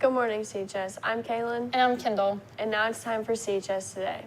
Good morning, CHS. I'm Kaylin. And I'm Kendall. And now it's time for CHS Today.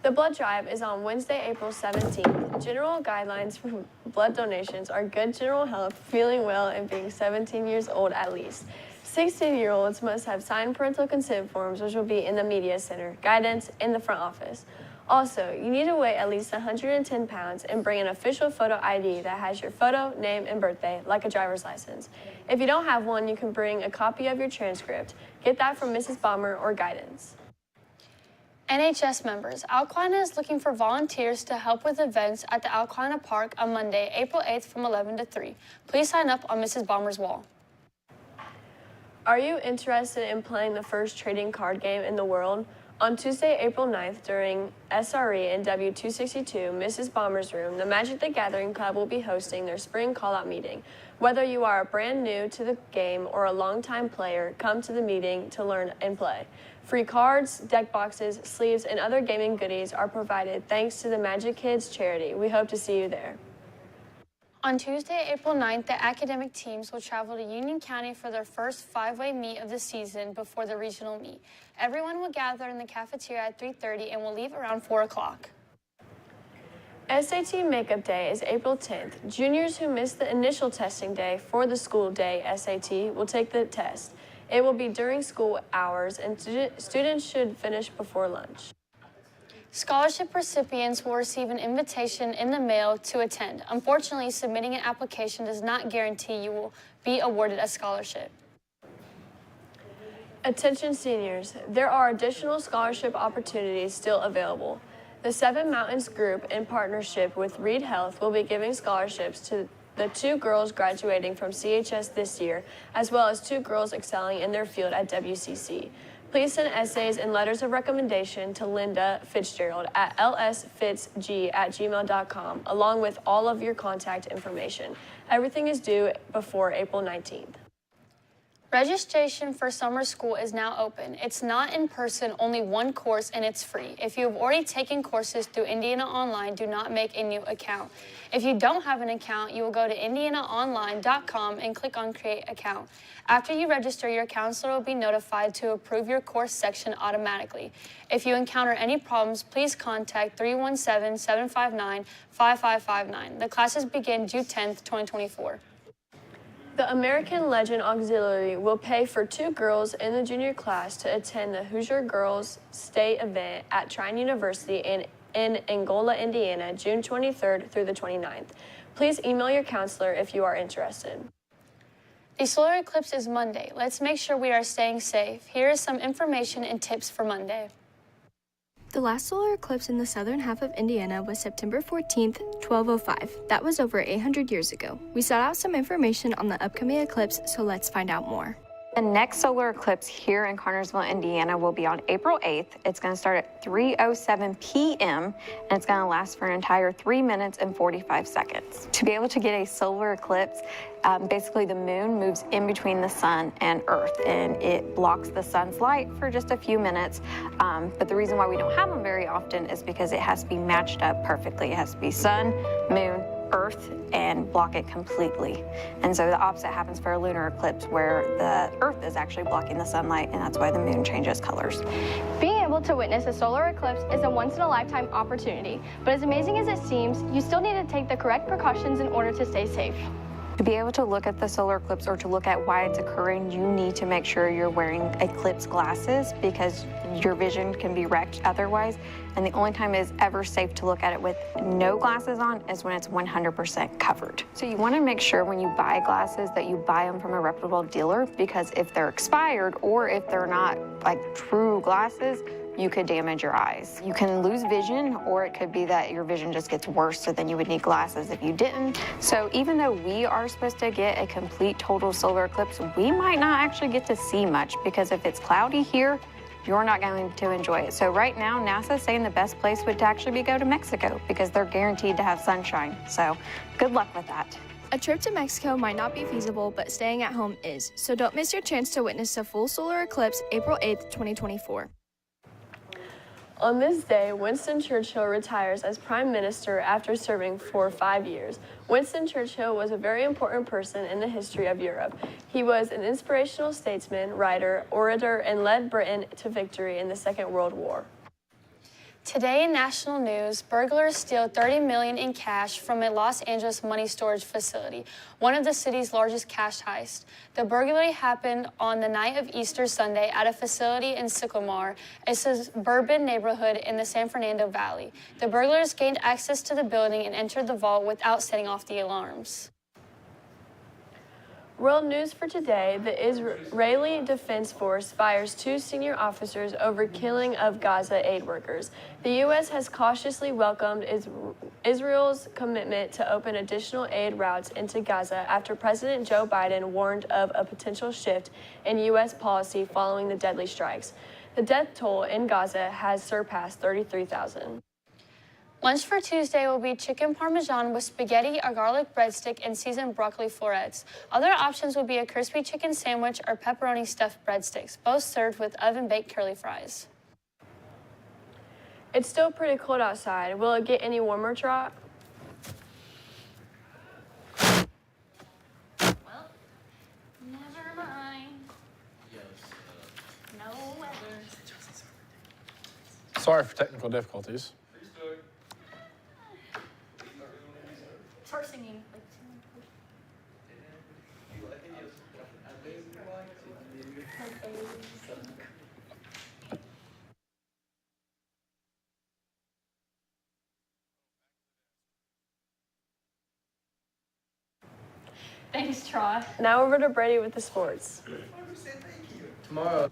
The blood drive is on Wednesday, April 17th. General guidelines for blood donations are good general health, feeling well, and being 17 years old at least. 16-year-olds must have signed parental consent forms, which will be in the media center, guidance, in the front office. Also, you need to weigh at least 110 pounds and bring an official photo ID that has your photo, name, and birthday, like a driver's license. If you don't have one, you can bring a copy of your transcript. Get that from Mrs. Balmer or guidance. NHS members, Alclina is looking for volunteers to help with events at the Alclina Park on Monday, April 8th from 11 to 3. Please sign up on Mrs. Balmer's wall. Are you interested in playing the first trading card game in the world? On Tuesday, April 9th, during SRE in W262, Mrs. Balmer's room, the Magic the Gathering Club will be hosting their spring call-out meeting. Whether you are brand new to the game or a longtime player, come to the meeting to learn and play. Free cards, deck boxes, sleeves, and other gaming goodies are provided thanks to the Magic Kids charity. We hope to see you there. On Tuesday, April 9th, the academic teams will travel to Union County for their first five-way meet of the season before the regional meet. Everyone will gather in the cafeteria at 3:30 and will leave around 4 o'clock. SAT Makeup Day is April 10th. Juniors who missed the initial testing day for the school day SAT will take the test. It will be during school hours, and students should finish before lunch. Scholarship recipients will receive an invitation in the mail to attend. Unfortunately, submitting an application does not guarantee you will be awarded a scholarship. Attention seniors, there are additional scholarship opportunities still available. The Seven Mountains Group, in partnership with Reed Health, will be giving scholarships to the 2 girls graduating from CHS this year, as well as 2 girls excelling in their field at WCC. Please send essays and letters of recommendation to Linda Fitzgerald at lsfitzg@gmail.com, along with all of your contact information. Everything is due before April 19th. Registration for summer school is now open. It's not in person, only one course, and it's free. If you have already taken courses through Indiana Online, do not make a new account. If you don't have an account, you will go to indianaonline.com and click on Create Account. After you register, your counselor will be notified to approve your course section automatically. If you encounter any problems, please contact 317-759-5559. The classes begin June 10th, 2024. The American Legion Auxiliary will pay for 2 girls in the junior class to attend the Hoosier Girls State event at Trine University in Angola, Indiana, June 23rd through the 29th. Please email your counselor if you are interested. The solar eclipse is Monday. Let's make sure we are staying safe. Here is some information and tips for Monday. The last solar eclipse in the southern half of Indiana was September 14th, 1205. That was over 800 years ago. We sought out some information on the upcoming eclipse, so let's find out more. The next solar eclipse here in Connersville, Indiana will be on April 8th. It's going to start at 3:07 p.m. and it's going to last for an entire 3 minutes and 45 seconds. To be able to get a solar eclipse, basically the moon moves in between the sun and earth and it blocks the sun's light for just a few minutes. But the reason why we don't have them very often is because it has to be matched up perfectly. It has to be sun, moon, earth, and block it completely. And so the opposite happens for a lunar eclipse where the earth is actually blocking the sunlight, and that's why the moon changes colors. Being able to witness a solar eclipse is a once-in-a-lifetime opportunity, but as amazing as it seems, you still need to take the correct precautions in order to stay safe. To be able to look at the solar eclipse or to look at why it's occurring, you need to make sure you're wearing eclipse glasses because your vision can be wrecked otherwise. And the only time it is ever safe to look at it with no glasses on is when it's 100% covered. So you want to make sure when you buy glasses that you buy them from a reputable dealer, because if they're expired or if they're not like true glasses, you could damage your eyes. You can lose vision, or it could be that your vision just gets worse, so then you would need glasses if you didn't. So even though we are supposed to get a complete total solar eclipse, we might not actually get to see much, because if it's cloudy here, you're not going to enjoy it. So right now, NASA's saying the best place would actually be go to Mexico, because they're guaranteed to have sunshine. So good luck with that. A trip to Mexico might not be feasible, but staying at home is. So don't miss your chance to witness a full solar eclipse April 8th, 2024. On this day, Winston Churchill retires as Prime Minister after serving for 5 years. Winston Churchill was a very important person in the history of Europe. He was an inspirational statesman, writer, orator, and led Britain to victory in the Second World War. Today in national news, burglars steal $30 million in cash from a Los Angeles money storage facility, one of the city's largest cash heists. The burglary happened on the night of Easter Sunday at a facility in Sycamore, a suburban neighborhood in the San Fernando Valley. The burglars gained access to the building and entered the vault without setting off the alarms. World news for today, the Israeli Defense Force fires 2 senior officers over killing of Gaza aid workers. The U.S. has cautiously welcomed Israel's commitment to open additional aid routes into Gaza after President Joe Biden warned of a potential shift in U.S. policy following the deadly strikes. The death toll in Gaza has surpassed 33,000. Lunch for Tuesday will be chicken parmesan with spaghetti, a garlic breadstick, and seasoned broccoli florets. Other options will be a crispy chicken sandwich or pepperoni stuffed breadsticks, both served with oven-baked curly fries. It's still pretty cold outside. Will it get any warmer, Trot? Well, never mind. No weather. Sorry for technical difficulties. Start singing. Thanks, Troy. Now over to Brady with the sports. Tomorrow.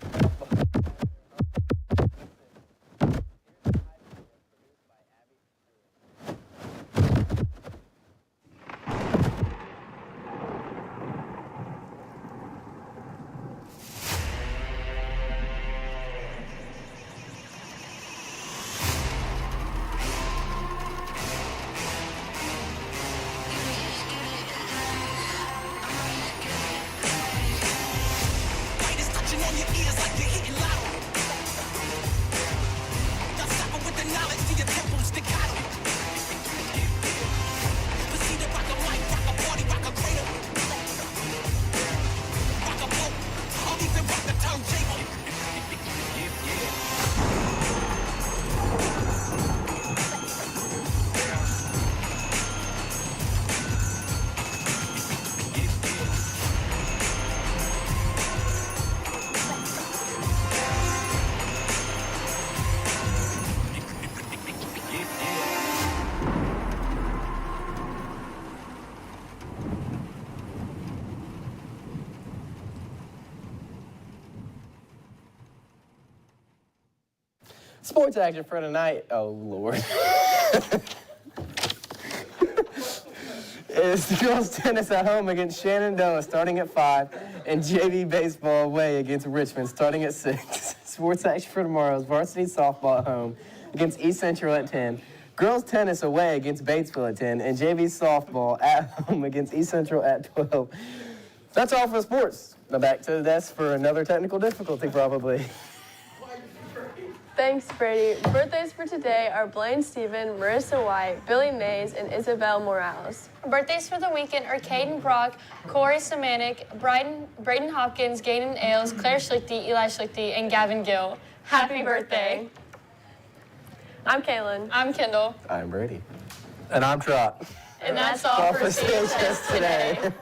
Sports action for tonight. Oh, Lord. It's the girls' tennis at home against Shenandoah starting at 5, and JV baseball away against Richmond starting at 6. Sports action for tomorrow is varsity softball at home against East Central at 10. Girls' tennis away against Batesville at 10, and JV softball at home against East Central at 12. That's all for sports. Now back to the desk for another technical difficulty, probably. Thanks, Brady. Birthdays for today are Blaine Stephen, Marissa White, Billy Mays, and Isabel Morales. Birthdays for the weekend are Caden Brock, Corey Samanik, Braden Hopkins, Gaden Ailes, Claire Schlichty, Eli Schlichty, and Gavin Gill. Happy birthday. I'm Kaylin. I'm Kendall. I'm Brady. And I'm Trot. And that's all for CHS today.